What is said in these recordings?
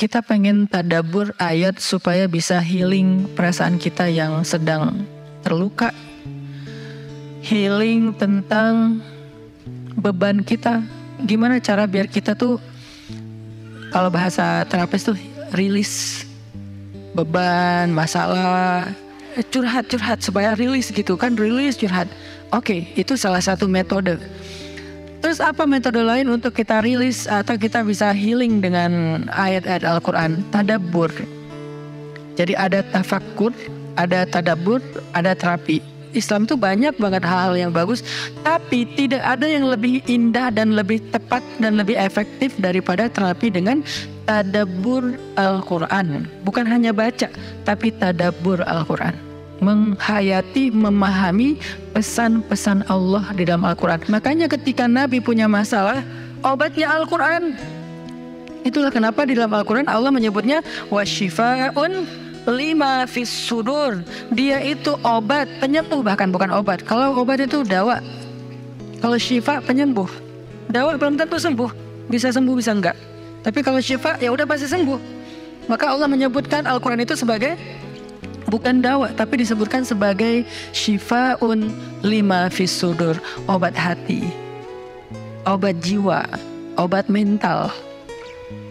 kita pengen tadabbur ayat supaya bisa healing perasaan kita yang sedang terluka, healing tentang beban kita. Gimana cara biar kita tuh, kalau bahasa terapis tuh rilis beban, masalah, curhat supaya rilis gitu kan, rilis curhat. Oke, itu salah satu metode. Terus apa metode lain untuk kita rilis atau kita bisa healing dengan ayat-ayat Al-Quran? Tadabbur. Jadi ada tafakkur, ada tadabbur, ada terapi. Islam itu banyak banget hal-hal yang bagus, tapi tidak ada yang lebih indah dan lebih tepat dan lebih efektif daripada terapi dengan tadabbur Al-Quran. Bukan hanya baca, tapi tadabbur Al-Quran. Menghayati, memahami pesan-pesan Allah di dalam Al-Quran. Makanya ketika Nabi punya masalah, obatnya Al-Quran. Itulah kenapa di dalam Al-Quran Allah menyebutnya wasyifa'un lima fis sudur. Dia itu obat, penyembuh, bahkan bukan obat. Kalau obat itu dawa, kalau syifa penyembuh. Dawa belum tentu sembuh, bisa sembuh bisa enggak. Tapi kalau syifa ya udah pasti sembuh. Maka Allah menyebutkan Al-Quran itu sebagai bukan dawa, tapi disebutkan sebagai syifa'un lima fis sudur, obat hati, obat jiwa, obat mental.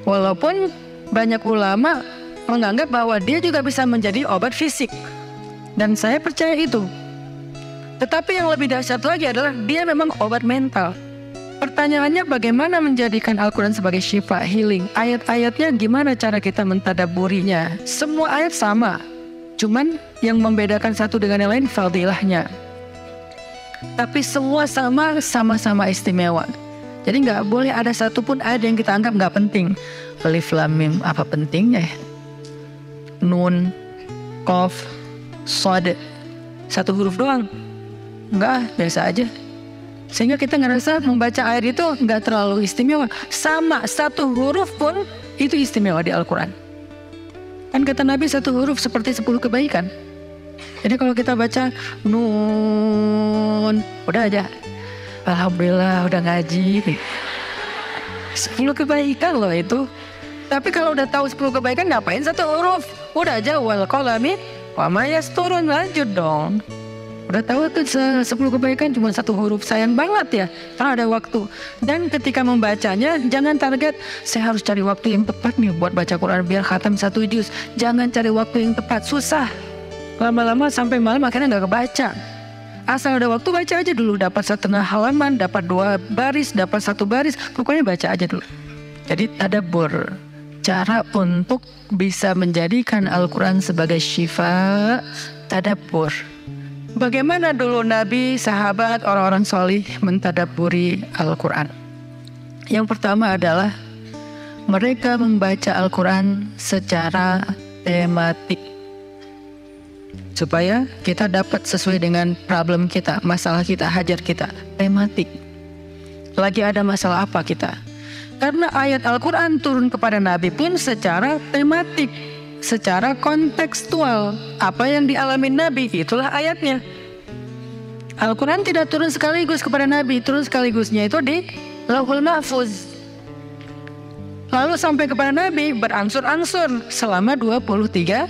Walaupun banyak ulama menganggap bahwa dia juga bisa menjadi obat fisik, dan saya percaya itu. Tetapi yang lebih dahsyat lagi adalah dia memang obat mental. Pertanyaannya, bagaimana menjadikan Al-Quran sebagai syifa, healing? Ayat-ayatnya gimana cara kita mentadabburinya? Semua ayat sama, cuman yang membedakan satu dengan yang lain fadilahnya. Tapi semua sama-sama istimewa. Jadi nggak boleh ada satupun ayat yang kita anggap nggak penting. Alif Lam Mim, apa pentingnya ya? Nun, Qaf, Shad, satu huruf doang. Enggak, biasa aja. Sehingga kita ngerasa membaca ayat itu nggak terlalu istimewa. Sama, satu huruf pun itu istimewa di Al-Quran. Kan kata Nabi satu huruf seperti 10 kebaikan. Jadi kalau kita baca Nun, udah aja, alhamdulillah udah ngaji. 10 kebaikan loh itu. Tapi kalau udah tahu 10 kebaikan, ngapain satu huruf? Udah aja wal qalami wa ma yasturun, lanjut dong. Udah tahu tuh 10 kebaikan cuma satu huruf, sayang banget ya, karena ada waktu. Dan ketika membacanya jangan target saya harus cari waktu yang tepat nih buat baca Quran biar khatam 1 juz. Jangan cari waktu yang tepat, susah. Lama-lama sampai malam akhirnya nggak kebaca. Asal ada waktu baca aja dulu, dapat 1/2 halaman, dapat 2 baris, dapat 1 baris, pokoknya baca aja dulu. Jadi tadabbur, cara untuk bisa menjadikan Al-Quran sebagai syifa, tadabbur. Bagaimana dulu Nabi, sahabat, orang-orang solih mentadabburi Al-Quran? Yang pertama adalah mereka membaca Al-Quran secara tematik, supaya kita dapat sesuai dengan problem kita, masalah kita, hajat kita. Tematik. Lagi ada masalah apa kita? Karena ayat Al-Quran turun kepada Nabi pun secara tematik, secara kontekstual. Apa yang dialami Nabi, itulah ayatnya. Al-Quran tidak turun sekaligus kepada Nabi, turun sekaligusnya itu di Lauhul Mahfuz. Lalu sampai kepada Nabi berangsur-angsur selama 23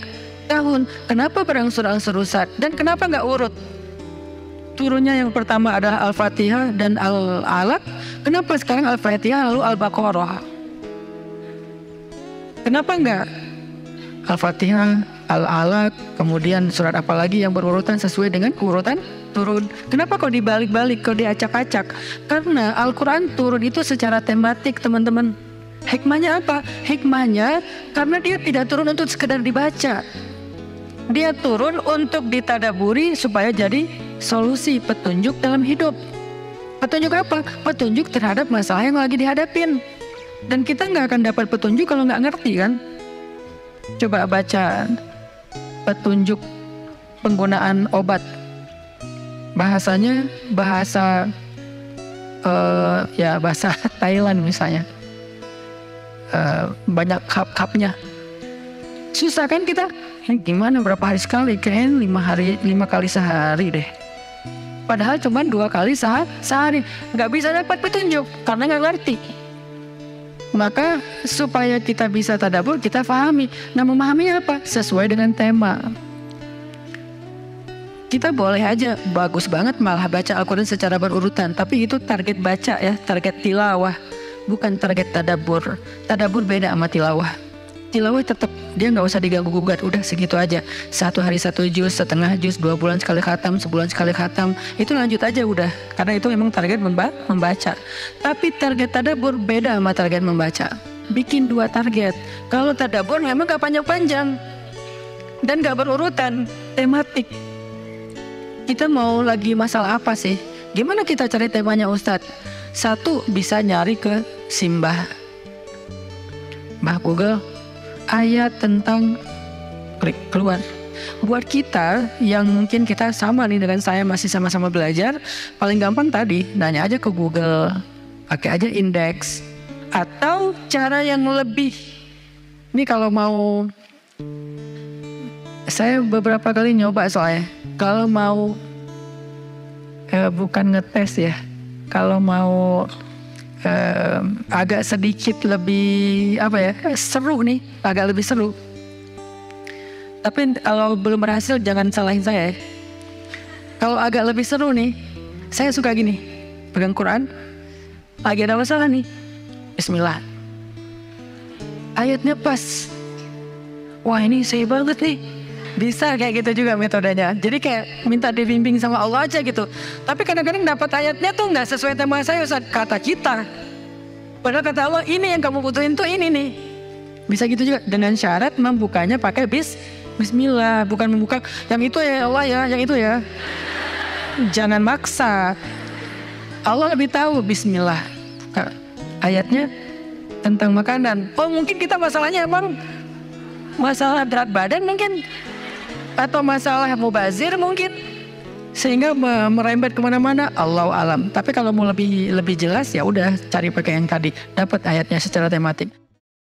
tahun. Kenapa berangsur-angsur Ustaz? Dan kenapa nggak urut? Turunnya yang pertama adalah Al-Fatihah dan Al-Alaq. Kenapa sekarang Al-Fatihah lalu Al-Baqarah? Kenapa enggak Al-Fatihah, Al-Alaq, kemudian surat apa lagi yang berurutan sesuai dengan urutan turun? Kenapa kok dibalik-balik, kok diacak-acak? Karena Al-Quran turun itu secara tematik, teman-teman. Hikmahnya apa? Hikmahnya karena dia tidak turun untuk sekedar dibaca. Dia turun untuk ditadaburi supaya jadi solusi, petunjuk dalam hidup. Petunjuk apa? Petunjuk terhadap masalah yang lagi dihadapin. Dan kita nggak akan dapat petunjuk kalau nggak ngerti kan? Coba baca petunjuk penggunaan obat. Bahasanya bahasa bahasa Thailand misalnya. Banyak kap-kapnya. Susah kan kita? Gimana berapa hari sekali? Kayaknya 5 kali sehari deh. Padahal cuma 2 kali sehari. Nggak bisa dapat petunjuk karena nggak ngerti. Maka supaya kita bisa tadabbur, kita pahami. Nah, memahaminya apa? Sesuai dengan tema. Kita boleh aja bagus banget malah baca Al-Quran secara berurutan, tapi itu target baca ya, target tilawah, bukan target tadabbur. Tadabbur beda sama tilawah. Tilawah tetap dia nggak usah diganggu-gugat, udah segitu aja. 1 hari 1 juz, setengah juz, 2 bulan sekali khatam, sebulan sekali khatam, itu lanjut aja udah. Karena itu memang target membaca. Tapi target tadabbur beda sama target membaca. Bikin 2 target. Kalau tadabbur memang gak panjang-panjang dan gak berurutan, tematik. Kita mau lagi masalah apa sih? Gimana kita cari temanya Ustadz? 1, bisa nyari ke Simbah Google, ayat tentang, klik keluar. Buat kita yang mungkin kita sama nih dengan saya, masih sama-sama belajar, paling gampang tadi nanya aja ke Google, pakai aja indeks. Atau cara yang lebih, ini kalau mau, saya beberapa kali nyoba soalnya, kalau mau bukan ngetes ya, kalau mau agak sedikit lebih seru nih, agak lebih seru. Tapi kalau belum berhasil jangan salahin saya. Kalau agak lebih seru nih, saya suka gini, pegang Quran, lagi ada masalah nih, Bismillah, ayatnya pas, wah ini saya banget nih. Bisa kayak gitu juga metodenya. Jadi kayak minta dibimbing sama Allah aja gitu. Tapi kadang-kadang dapat ayatnya tuh nggak sesuai tema saya, Ustaz, kata kita. Padahal kata Allah ini yang kamu butuhin tuh ini nih. Bisa gitu juga dengan syarat membukanya pakai Bismillah, bukan membuka yang itu ya Allah ya, yang itu ya. Jangan maksa. Allah lebih tahu. Bismillah. Ayatnya tentang makanan. Oh mungkin kita masalahnya emang masalah berat badan mungkin, atau masalah mubazir mungkin, sehingga merembet kemana-mana. Allahu alam. Tapi kalau mau lebih jelas ya udah cari pakai yang tadi, dapat ayatnya secara tematik.